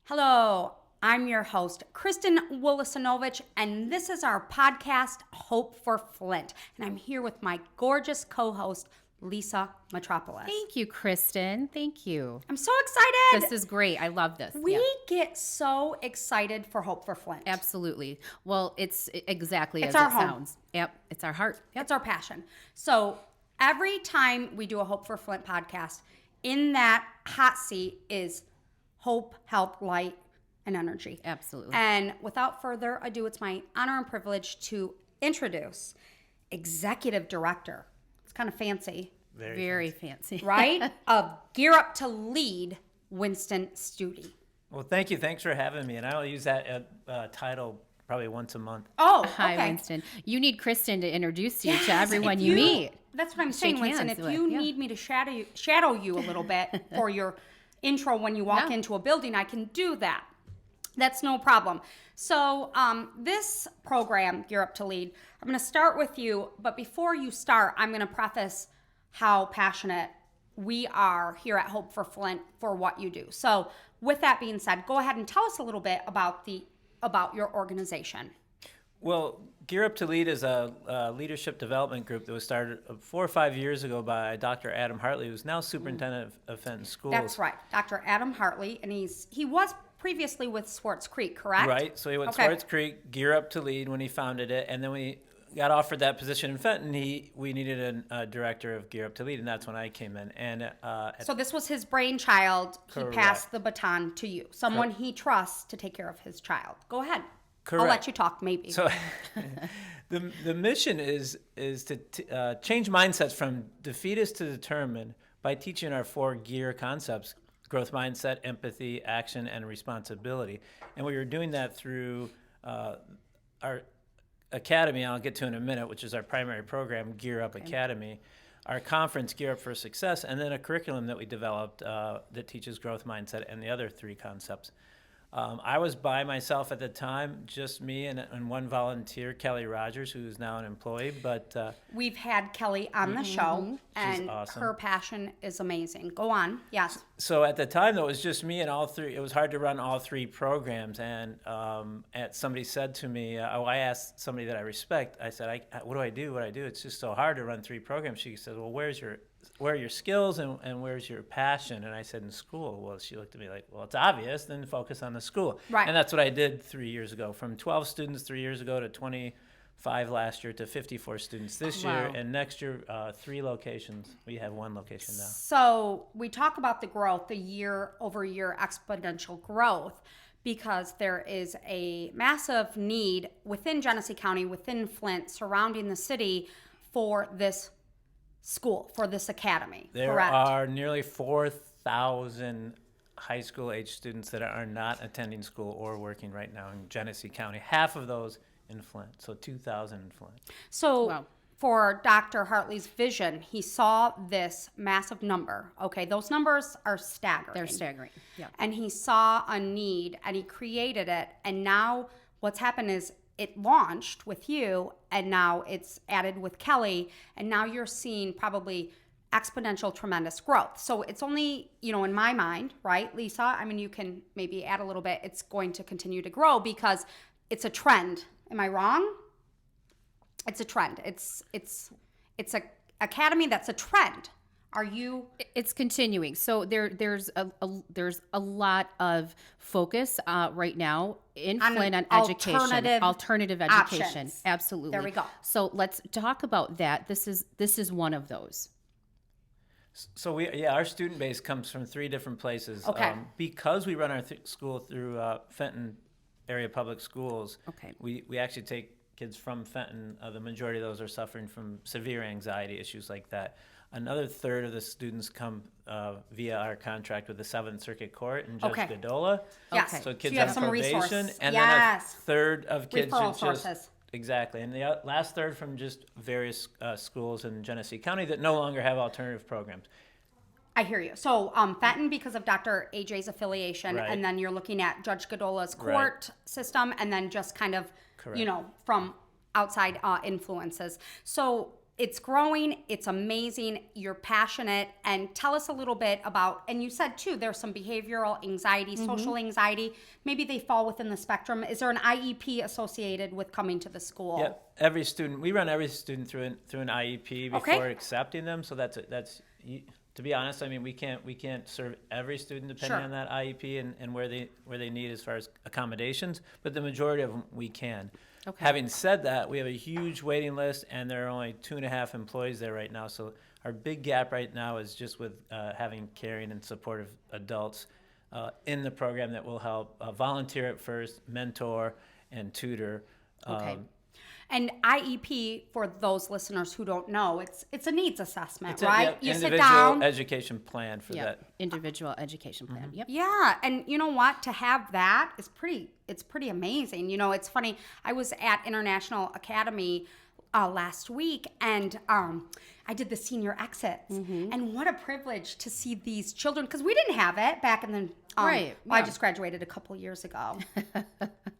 Hello, I'm your host, Kristen Wolosinovich, and this is our podcast, Hope for Flint. And I'm here with my gorgeous co-host, Lisa Metropolis. Thank you, Kristen. Thank you. I'm so excited. This is great. I love this. We get so excited for Hope for Flint. Absolutely. Well, it's exactly It's as our it home. sounds. Yep. It's our heart. Yep. It's our passion. So every time we do a Hope for Flint podcast, in that hot seat is hope, help, light, and energy. Absolutely. And without further ado, it's my honor and privilege to introduce Executive Director. It's kind of fancy, Very fancy. right? Of Gear Up to Lead, Winston Studi. Well, thank you. Thanks for having me. And I'll use that title probably once a month. Oh, Hi, okay. Winston. You need Kristen to introduce you Yes, to everyone if you meet. That's what I'm saying, Shake Winston. hands If with, you yeah. need me to shadow you a little bit for your intro when you walk Yeah. into a building, I can do that. That's no problem. So this program, Gear Up to Lead, I'm going to start with you. But before you start, I'm going to preface how passionate we are here at Hope for Flint for what you do. So with that being said, go ahead and tell us a little bit about your organization. Well, Gear Up to Lead is a leadership development group that was started 4 or 5 years ago by Dr. Adam Hartley, who's now superintendent of Fenton Schools. That's right, Dr. Adam Hartley, and he was previously with Swartz Creek, correct? Right. So he went Okay. Swartz Creek, Gear Up to Lead when he founded it. And then we got offered that position in Fenton. We needed a director of Gear Up to Lead, and that's when I came in. And So this was his brainchild. He Correct. passed the baton to you, someone he trusts to take care of his child. Go ahead. I'll Correct. let you talk, maybe. So the mission is to change mindsets from defeatist to determined by teaching our 4 gear concepts: growth mindset, empathy, action, and responsibility. And we were doing that through our academy, I'll get to in a minute, which is our primary program, Gear Up Academy, our conference, Gear Up for Success, and then a curriculum that we developed that teaches growth mindset and the other 3 concepts. I was by myself at the time, just me and one volunteer, Kelly Rogers, who's now an employee. But We've had Kelly on the show, and awesome. her passion is amazing. Go on. Yes. so at the time, though, it was just me and all 3. It was hard to run all 3 programs. And somebody said to me, I asked somebody that I respect, I said, what do I do? What do I do? It's just so hard to run 3 programs. She said, well, where are your skills and where's your passion? And I said, in school. Well, she looked at me like, well, it's obvious, then focus on the school. Right. And that's what I did 3 years ago. From 12 students 3 years ago to 25 last year to 54 students this year. Wow. And next year, 3 locations. We have 1 location now. So we talk about the growth, the year-over-year exponential growth, because there is a massive need within Genesee County, within Flint, surrounding the city for this school, for this academy. There correct? are nearly 4,000 high school age students that are not attending school or working right now in Genesee County. Half of those in Flint, so 2,000 in Flint. So Wow. for Dr. Hartley's vision, he saw this massive number. Okay, those numbers are staggering. They're staggering. Yeah. And he saw a need and he created it. And now what's happened is it launched with you, and now it's added with Kelly, and now you're seeing probably exponential, tremendous growth. So it's only, in my mind, right, Lisa? I mean, you can maybe add a little bit. It's going to continue to grow because it's a trend. Am I wrong? It's a trend. It's a academy that's a trend. Are you? It's continuing. So there's a lot of focus right now in On Flint on alternative alternative education. options. Absolutely. There we go. So let's talk about that. This is one of those. So our student base comes from 3 different places. Okay. Because we run our school through Fenton area public schools. Okay. We actually take kids from Fenton. The majority of those are suffering from severe anxiety issues like that. Another third of the students come via our contract with the 7th Circuit Court and Judge Okay. Godola. Yes. So So kids you have on some probation, resources. and Yes. then a third of kids Referral who just sources. exactly, and the last third from just various schools in Genesee County that no longer have alternative programs. I hear you. So Fenton, because of Dr. AJ's affiliation, Right. and then you're looking at Judge Godola's court Right. system, and then just kind of, Correct. from outside influences. So it's growing. It's amazing. You're passionate. And tell us a little bit about, and you said too, there's some behavioral anxiety, social anxiety. Maybe they fall within the spectrum. Is there an IEP associated with coming to the school? Yeah, every student, we run every student through an IEP before accepting them. So that's to be honest, I mean, we can't serve every student depending on that IEP and where they need as far as accommodations, but the majority of them we can. Okay. Having said that, we have a huge waiting list, and there are only 2.5 employees there right now. So our big gap right now is just with having caring and supportive adults in the program that will help volunteer at first, mentor, and tutor. Okay. And IEP, for those listeners who don't know, it's a needs assessment, right? You sit down. Individual education plan for that. Individual education plan. Yep. Yeah, and you know what? To have that is pretty amazing. You know, it's funny. I was at International Academy last week, and I did the senior exits, and what a privilege to see these children, because we didn't have it back in the I just graduated a couple years ago.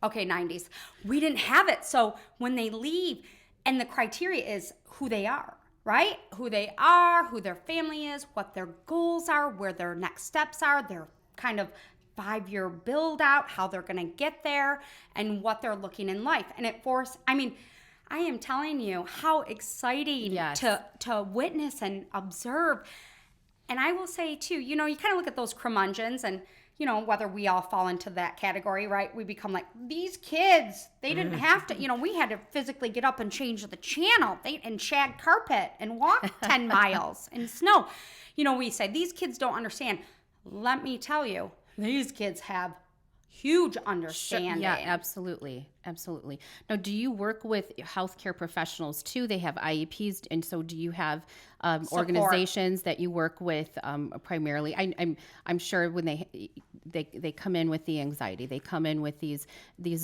Okay, 90s. We didn't have it. So when they leave, and the criteria is who they are, right? Who they are, who their family is, what their goals are, where their next steps are, their kind of 5-year build out, how they're going to get there, and what they're looking in life. And I am telling you how exciting to witness and observe. And I will say too, you know, you kind of look at those curmudgeons, and you know, whether we all fall into that category, right? We become like, these kids, they didn't have to, you know, we had to physically get up and change the channel and shag carpet and walk 10 miles in snow. You know, we say, these kids don't understand. Let me tell you, these kids have huge understanding. Yeah, absolutely. Absolutely. Now, do you work with healthcare professionals too? They have IEPs, and so do you have organizations that you work with primarily? I'm sure when they come in with the anxiety, they come in with these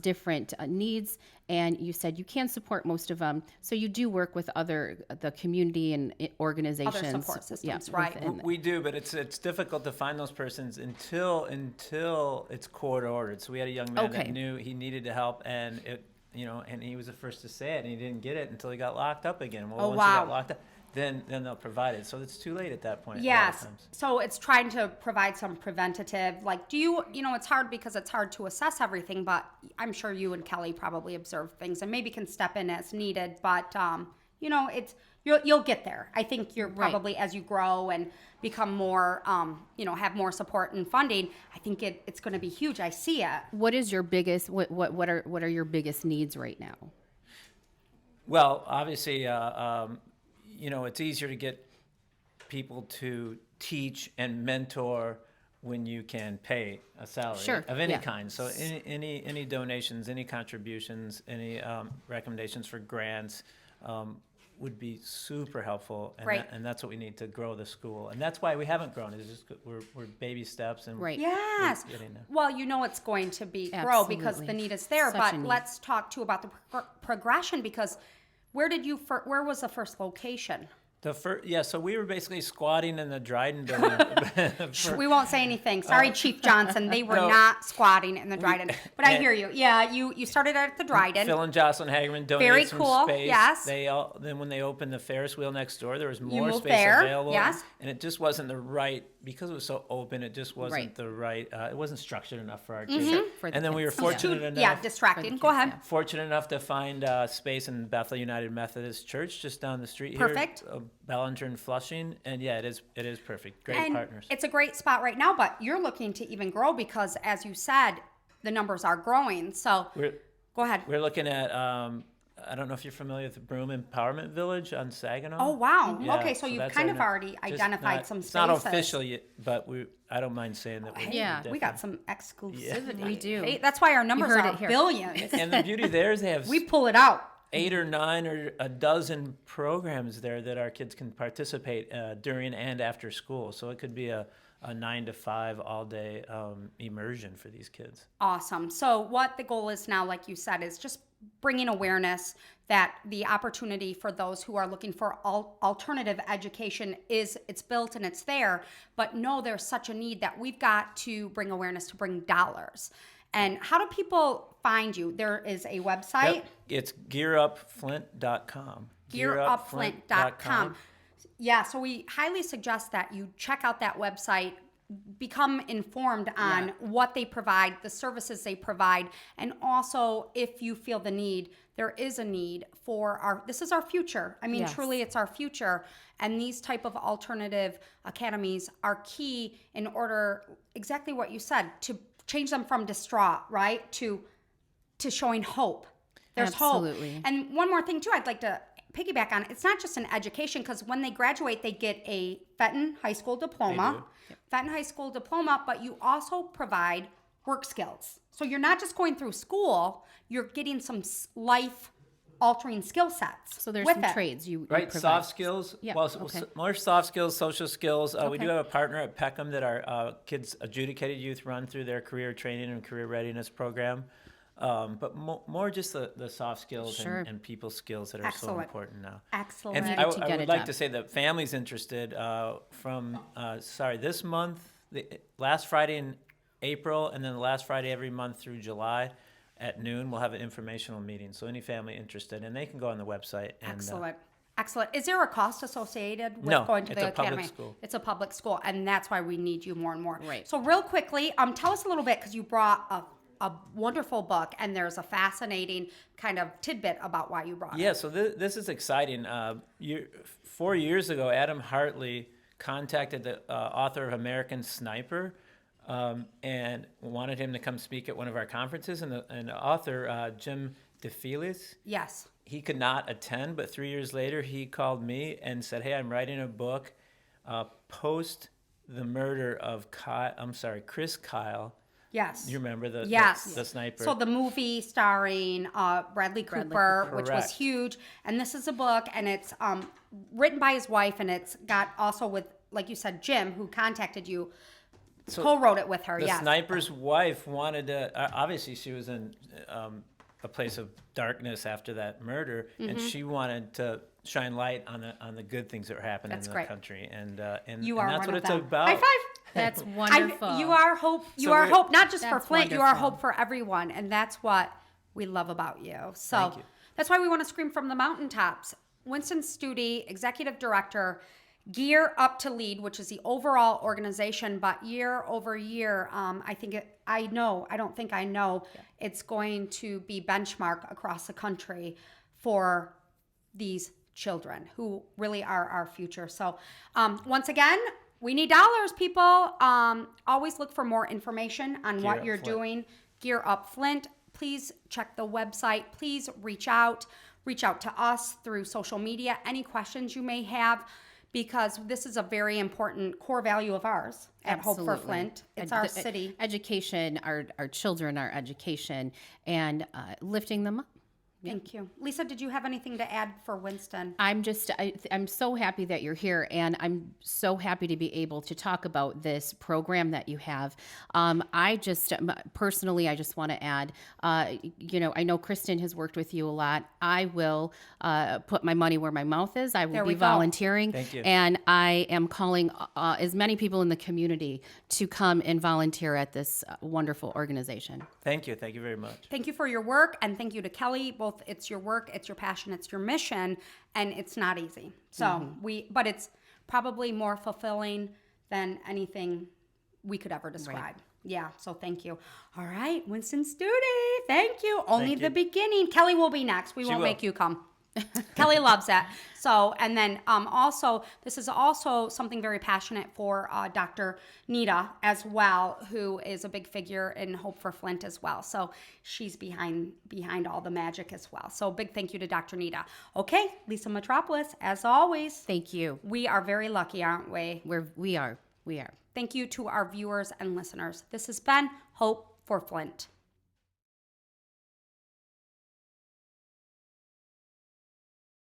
different needs, and you said you can support most of them. So you do work with the community and organizations, other support systems, right? We do, but it's difficult to find those persons until it's court ordered. So we had a young man that knew he needed to help, and and he was the first to say it, and he didn't get it until he got locked up again. Well, once he got locked up, then they'll provide it. So it's too late at that point. Yes. So it's trying to provide some preventative. Like, it's hard because it's hard to assess everything, but I'm sure you and Kelly probably observe things and maybe can step in as needed. But you'll get there. I think you're probably, as you grow and become more, have more support and funding, I think it's going to be huge. I see it. What is your biggest? What are your biggest needs right now? Well, obviously, it's easier to get people to teach and mentor when you can pay a salary of any kind. So any donations, any contributions, any recommendations for grants would be super helpful, and that's what we need to grow the school. And that's why we haven't grown. It's just we're baby steps, and yes. Well, it's going to grow because the need is there. But let's talk too about the progression, because where was the first location? So we were basically squatting in the Dryden building. We won't say anything. Sorry, Chief Johnson. They were not squatting in the Dryden. But I hear you. Yeah, you started at the Dryden. Phil and Jocelyn Hagerman donated some space. Yes. Then when they opened the Ferris wheel next door, there was more space available. Yes. And it just wasn't the right, because it was so open, it just wasn't the right, it wasn't structured enough for our kids. And then we were fortunate enough. Yeah, distracting. Go ahead. Fortunate enough to find space in Bethel United Methodist Church just down the street here. Perfect. Ballinger and Flushing, and it is perfect. Great partners. It's a great spot right now, but you're looking to even grow because, as you said, the numbers are growing. So go ahead. We're looking at I don't know if you're familiar with the Broome Empowerment Village on Saginaw. Oh wow! Yeah, okay, so you've kind of already identified some spaces. It's not official yet, but I don't don't mind saying that. We got some exclusivity. Yeah. We do. Hey, that's why our numbers are billions. And the beauty there is they have we pull it out. 8 or 9 or a dozen programs there that our kids can participate during and after school. So it could be a 9 to 5 all day immersion for these kids. Awesome. So what the goal is now, like you said, is just bringing awareness that the opportunity for those who are looking for alternative education it's built and it's there, but no, there's such a need that we've got to bring awareness to bring dollars. And how do people find you? There is a website. Yep. It's gearupflint.com. gearupflint.com. Yeah, so we highly suggest that you check out that website, become informed on what they provide, the services they provide, and also if you feel the need, there is a need for this is our future. I mean, truly it's our future. And these type of alternative academies are key in order, exactly what you said, to change them from distraught, right? To showing hope. There's Absolutely. hope. And one more thing too, I'd like to piggyback on. It's not just an education, because when they graduate, they get a Fenton High School diploma. Fenton High School diploma, but you also provide work skills. So you're not just going through school, you're getting some life altering skill sets. So there's some trades you provide. Soft skills. Yeah. Well, more soft skills, social skills. We do have a partner at Peckham that our kids, adjudicated youth, run through their career training and career readiness program. But more just the soft skills and people skills that are so important now. Excellent. And I would like to say that families interested this month, the last Friday in April, and then the last Friday every month through July at noon, we'll have an informational meeting. So any family interested, and they can go on the website. And, Excellent. Is there a cost associated with going to the academy? It's a public school, and that's why we need you more and more. Right. So real quickly, tell us a little bit, because you brought a wonderful book, and there's a fascinating kind of tidbit about why you brought it. Yeah, so this is exciting. 4 years ago, Adam Hartley contacted the author of American Sniper and wanted him to come speak at one of our conferences. And the author, Jim DeFelice, yes, he could not attend, but 3 years later, he called me and said, "Hey, I'm writing a book post the murder of Chris Kyle." Yes. You remember the sniper? So the movie starring Bradley Cooper, which was Correct. huge. And this is a book, and it's written by his wife, and it's got also with, like you said, Jim, who contacted you, co-wrote it with her. The sniper's wife wanted to, obviously she was in a place of darkness after that murder, and she wanted to shine light on the good things that were happening in the country. And you are that's one what of it's them. about. High five. That's wonderful. You are hope. You are hope, not just for Flint. Wonderful. You are hope for everyone, and that's what we love about you. So Thank you. that's why we want to scream from the mountaintops. Winston Studi, Executive Director, Gear Up to Lead, which is the overall organization, but year over year, I know it's going to be benchmark across the country for these children who really are our future. So once again, we need dollars, people. Always look for more information on what you're doing. Gear Up Flint. Please check the website. Please reach out to us through social media. Any questions you may have, because this is a very important core value of ours at Hope for Flint. It's our city. Education, our children, our education, and lifting them up. Thank you. Lisa, did you have anything to add for Winston? I'm so happy that you're here, and I'm so happy to be able to talk about this program that you have. I just personally want to add, I know Kristen has worked with you a lot. I will put my money where my mouth is. I will be volunteering. Thank you. And I am calling as many people in the community to come and volunteer at this wonderful organization. Thank you. Thank you very much. Thank you for your work, and thank you to Kelly. Both it's your work, it's your passion, it's your mission, and it's not easy. So but it's probably more fulfilling than anything we could ever describe. Right. Yeah, so thank you. All right, Winston Studi, thank you. Only the beginning. Kelly will be next. We won't make you come. Kelly loves that. So, and then also, this is also something very passionate for Dr. Nita as well, who is a big figure in Hope for Flint as well. So she's behind all the magic as well. So big thank you to Dr. Nita. Okay, Lisa Metropolis, as always. Thank you. We are very lucky, aren't we? We are. Thank you to our viewers and listeners. This has been Hope for Flint.